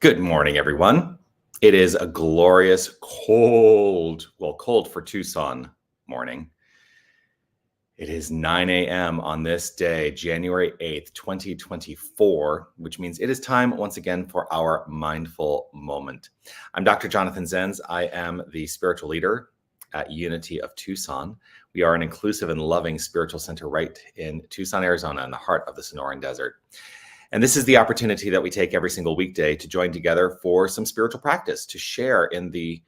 Good morning, everyone. It is a glorious, cold for Tucson morning. It is 9 a.m. on this day, January 8th, 2024, which means it is time once again for our mindful moment. I'm Dr. Jonathan Zenz. I am the spiritual leader at Unity of Tucson. We are an inclusive and loving spiritual center right in Tucson, Arizona, in the heart of the Sonoran Desert. And this is the opportunity that we take every single weekday to join together for some spiritual practice, to share in the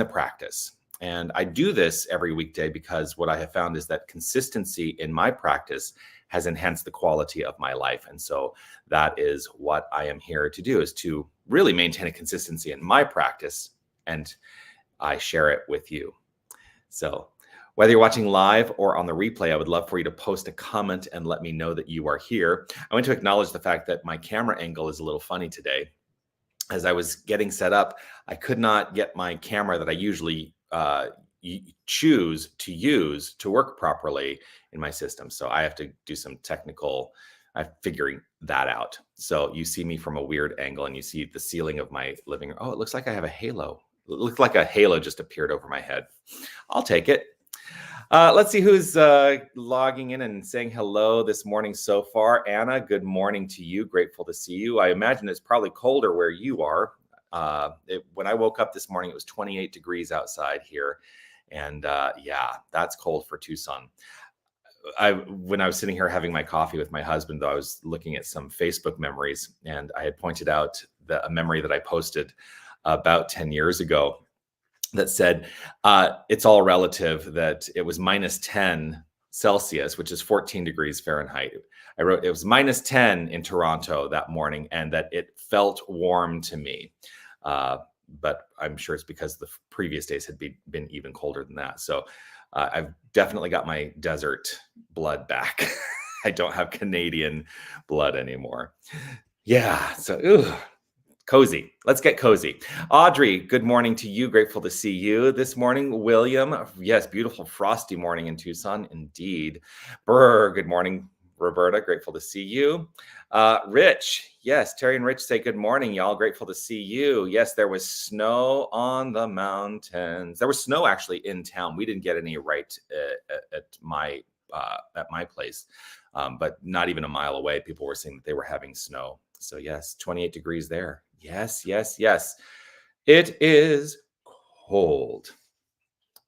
practice. And I do this every weekday because what I have found is that consistency in my practice has enhanced the quality of my life. And so that is what I am here to do, is to really maintain a consistency in my practice, and I share it with you. So whether you're watching live or on the replay, I would love for you to post a comment and let me know that you are here. I want to acknowledge the fact that my camera angle is a little funny today. As I was getting set up, I could not get my camera that I usually choose to use to work properly in my system. So I have to do some technical figuring that out. So you see me from a weird angle and you see the ceiling of my living room. Oh, it looks like I have a halo. It looked like a halo just appeared over my head. I'll take it. Let's see who's logging in and saying hello this morning so far. Anna, good morning to you. Grateful to see you. I imagine it's probably colder where you are. When I woke up this morning, it was 28 degrees outside here. And yeah, that's cold for Tucson. When I was sitting here having my coffee with my husband, though, I was looking at some Facebook memories, and I had pointed out a memory that I posted about 10 years ago that said, it's all relative, that it was minus 10 Celsius, which is 14 degrees Fahrenheit. I wrote, it was minus 10 in Toronto that morning, and that it felt warm to me. But I'm sure it's because the previous days had been even colder than that. So I've definitely got my desert blood back. I don't have Canadian blood anymore. Yeah, so cozy. Let's get cozy. Audrey, good morning to you. Grateful to see you this morning. William, yes, beautiful frosty morning in Tucson, indeed. Brr, good morning. Roberta, grateful to see you. Rich, yes, Terry and Rich say good morning, y'all. Grateful to see you. Yes, there was snow on the mountains. There was snow actually in town. We didn't get any right at my place, but not even a mile away, people were saying that they were having snow. So yes, 28 degrees there. Yes, yes, yes. It is cold,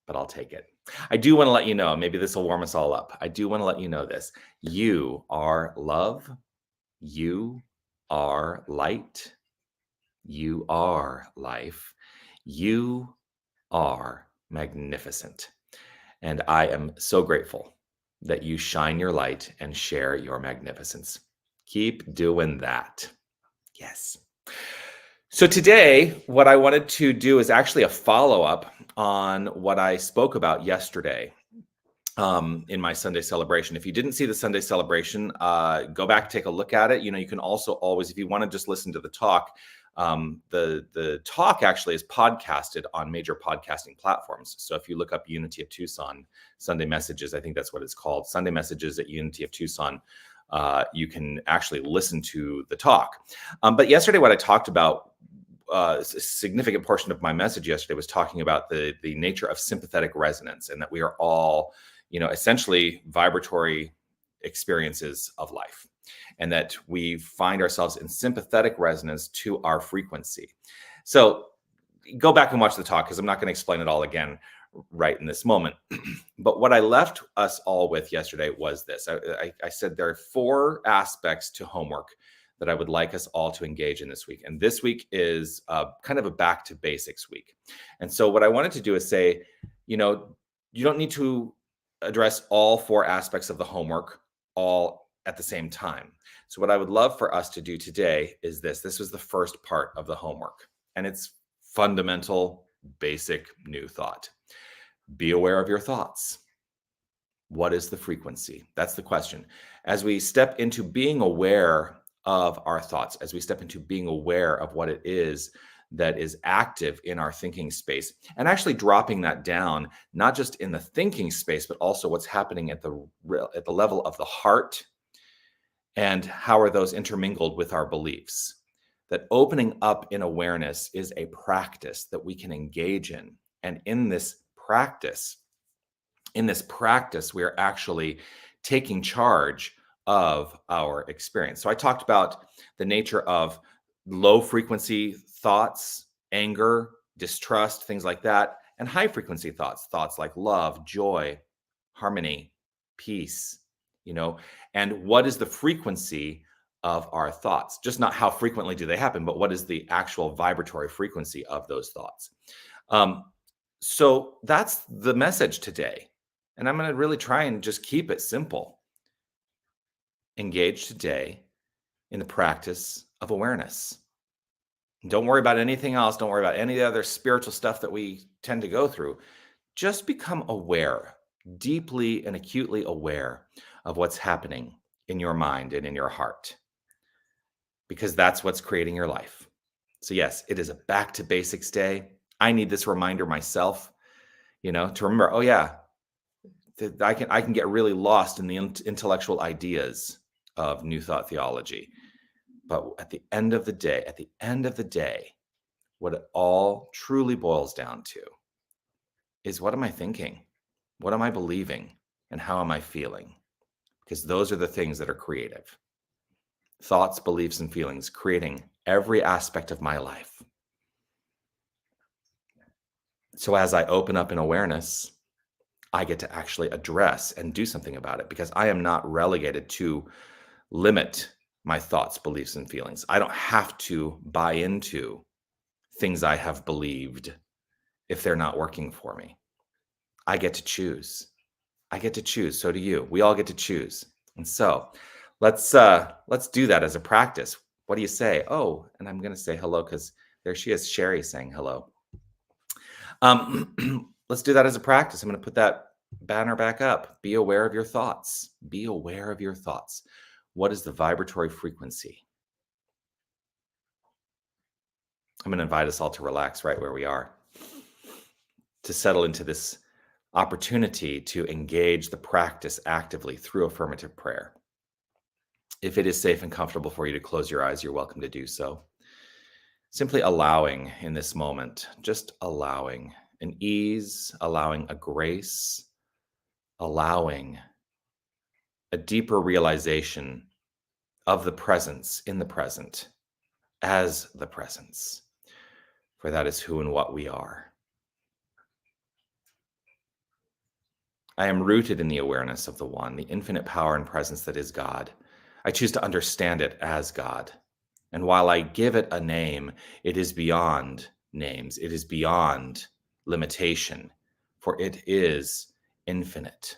but I'll take it. I do want to let you know, maybe this will warm us all up. I do want to let you know this. You are love. You are light. You are life. You are magnificent. And I am so grateful that you shine your light and share your magnificence. Keep doing that. Yes. So today, what I wanted to do is actually a follow-up on what I spoke about yesterday in my Sunday celebration. If you didn't see the Sunday celebration, go back, take a look at it. You know, you can also always, if you want to just listen to the talk, the talk actually is podcasted on major podcasting platforms. So if you look up Unity of Tucson, Sunday Messages, I think that's what it's called, Sunday Messages at Unity of Tucson, you can actually listen to the talk. But yesterday, what I talked about, a significant portion of my message yesterday was talking about the nature of sympathetic resonance, and that we are all, you know, essentially vibratory experiences of life, and that we find ourselves in sympathetic resonance to our frequency. So go back and watch the talk, because I'm not going to explain it all again right in this moment. But what I left us all with yesterday was this. I said there are 4 aspects to homework that I would like us all to engage in this week. And this week is kind of a back to basics week. And so what I wanted to do is say, you know, you don't need to address all 4 aspects of the homework all at the same time. So what I would love for us to do today is this. This was the first part of the homework, and it's fundamental, basic new thought. Be aware of your thoughts. What is the frequency? That's the question. As we step into being aware of our thoughts, as we step into being aware of what it is that is active in our thinking space, and actually dropping that down, not just in the thinking space, but also what's happening at the level of the heart, and how are those intermingled with our beliefs. That opening up in awareness is a practice that we can engage in. And in this practice, we are actually taking charge of our experience. So I talked about the nature of low frequency thoughts, anger, distrust, things like that, and high frequency thoughts like love, joy, harmony, peace, and what is the frequency of our thoughts? Just not how frequently do they happen, but what is the actual vibratory frequency of those thoughts? So that's the message today. And I'm going to really try and just keep it simple. Engage today in the practice of awareness. Don't worry about anything else. Don't worry about any other spiritual stuff that we tend to go through. Just become aware, deeply and acutely aware of what's happening in your mind and in your heart, because that's what's creating your life. So yes, it is a back to basics day. I need this reminder myself, to remember, oh yeah, I can get really lost in the intellectual ideas of New Thought theology. But at the end of the day, what it all truly boils down to is, what am I thinking? What am I believing? And how am I feeling? Because those are the things that are creative. Thoughts, beliefs, and feelings creating every aspect of my life. So as I open up in awareness, I get to actually address and do something about it, because I am not relegated to limit my thoughts, beliefs, and feelings. I don't have to buy into things I have believed if they're not working for me. I get to choose. So do you. We all get to choose. And so let's do that as a practice. What do you say? Oh, and I'm going to say hello, because there she is, Sherry, saying hello. Let's do that as a practice. I'm going to put that banner back up. Be aware of your thoughts. Be aware of your thoughts. What is the vibratory frequency? I'm going to invite us all to relax right where we are, to settle into this opportunity to engage the practice actively through affirmative prayer. If it is safe and comfortable for you to close your eyes, you're welcome to do so. Simply allowing in this moment, just allowing an ease, allowing a grace, allowing a deeper realization of the presence in the present as the presence, for that is who and what we are. I am rooted in the awareness of the One, the infinite power and presence that is God. I choose to understand it as God. And while I give it a name, it is beyond names. It is beyond limitation, for it is infinite.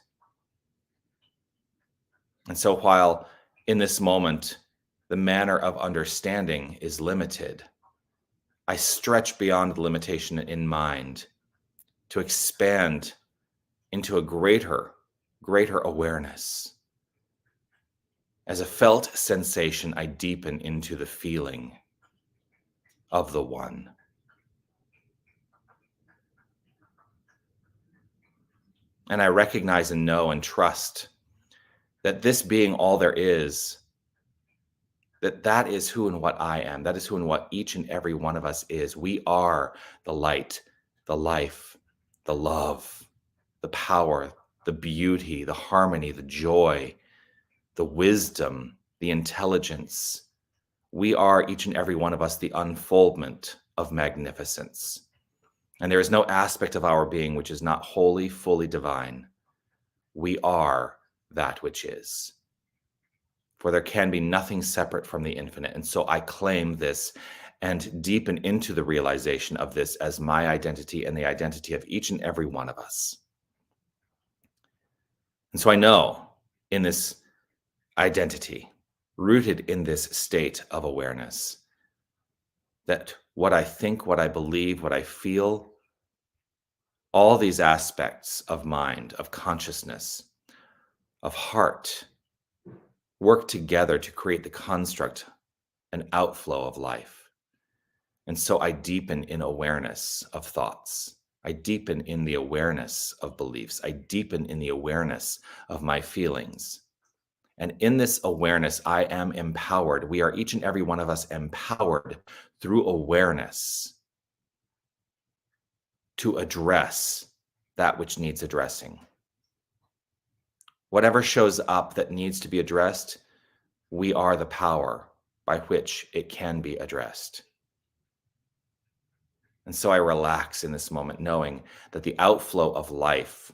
And so while in this moment, the manner of understanding is limited, I stretch beyond the limitation in mind to expand into a greater awareness. As a felt sensation, I deepen into the feeling of the One. And I recognize and know and trust that this being all there is, that is who and what I am. That is who and what each and every one of us is. We are the light, the life, the love, the power, the beauty, the harmony, the joy, the wisdom, the intelligence. We are, each and every one of us, the unfoldment of magnificence. And there is no aspect of our being which is not wholly, fully divine. We are that which is. For there can be nothing separate from the infinite. And so I claim this and deepen into the realization of this as my identity and the identity of each and every one of us. And so I know in this identity, rooted in this state of awareness, that what I think, what I believe, what I feel all these aspects of mind, of consciousness, of heart work together to create the construct, an outflow of life. And so I deepen in awareness of thoughts. I deepen in the awareness of beliefs. I deepen in the awareness of my feelings. And in this awareness, I am empowered. We are each and every one of us empowered through awareness to address that which needs addressing. Whatever shows up that needs to be addressed, we are the power by which it can be addressed. And so I relax in this moment, knowing that the outflow of life,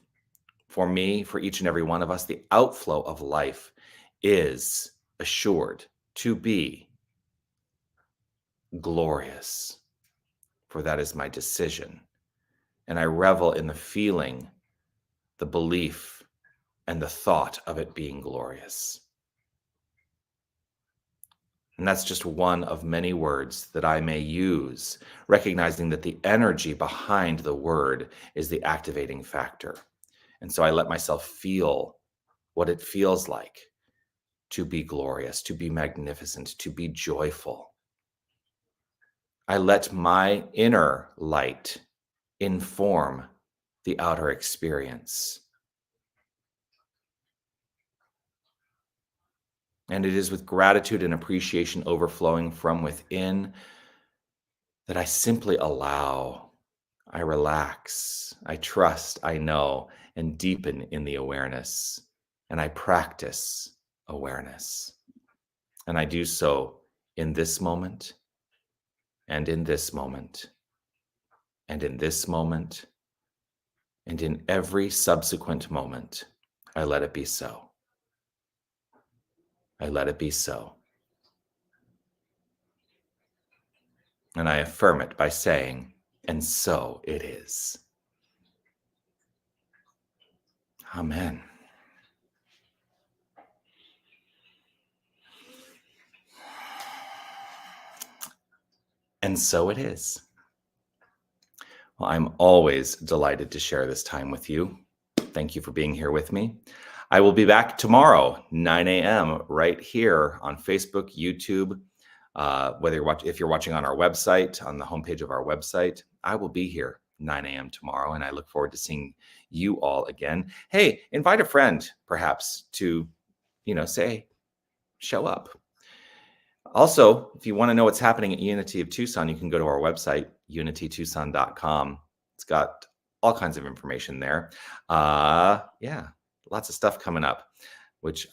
for me, for each and every one of us, the outflow of life is assured to be glorious, for that is my decision. And I revel in the feeling, the belief, and the thought of it being glorious. And that's just one of many words that I may use, recognizing that the energy behind the word is the activating factor. And so I let myself feel what it feels like to be glorious, to be magnificent, to be joyful. I let my inner light inform the outer experience. And it is with gratitude and appreciation overflowing from within that I simply allow, I relax, I trust, I know, and deepen in the awareness. And I practice awareness. And I do so in this moment, and in this moment, and in this moment, and in every subsequent moment. I let it be so. I let it be so. And I affirm it by saying, and so it is. Amen. And so it is. Well, I'm always delighted to share this time with you. Thank you for being here with me. I will be back tomorrow, 9 a.m., right here on Facebook, YouTube. If you're watching on our website, on the homepage of our website, I will be here 9 a.m. tomorrow, and I look forward to seeing you all again. Hey, invite a friend, perhaps, to, say, show up. Also, if you want to know what's happening at Unity of Tucson, you can go to our website, unitytucson.com. It's got all kinds of information there. Lots of stuff coming up, which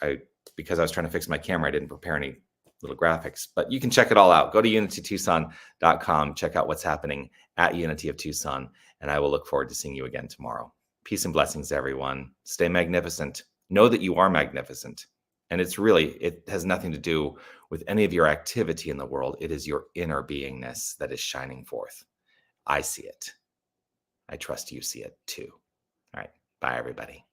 because I was trying to fix my camera, I didn't prepare any little graphics, but you can check it all out. Go to unitytucson.com, check out what's happening at Unity of Tucson, and I will look forward to seeing you again tomorrow. Peace and blessings, everyone. Stay magnificent. Know that you are magnificent. And it has nothing to do with any of your activity in the world. It is your inner beingness that is shining forth. I see it. I trust you see it too. All right. Bye, everybody.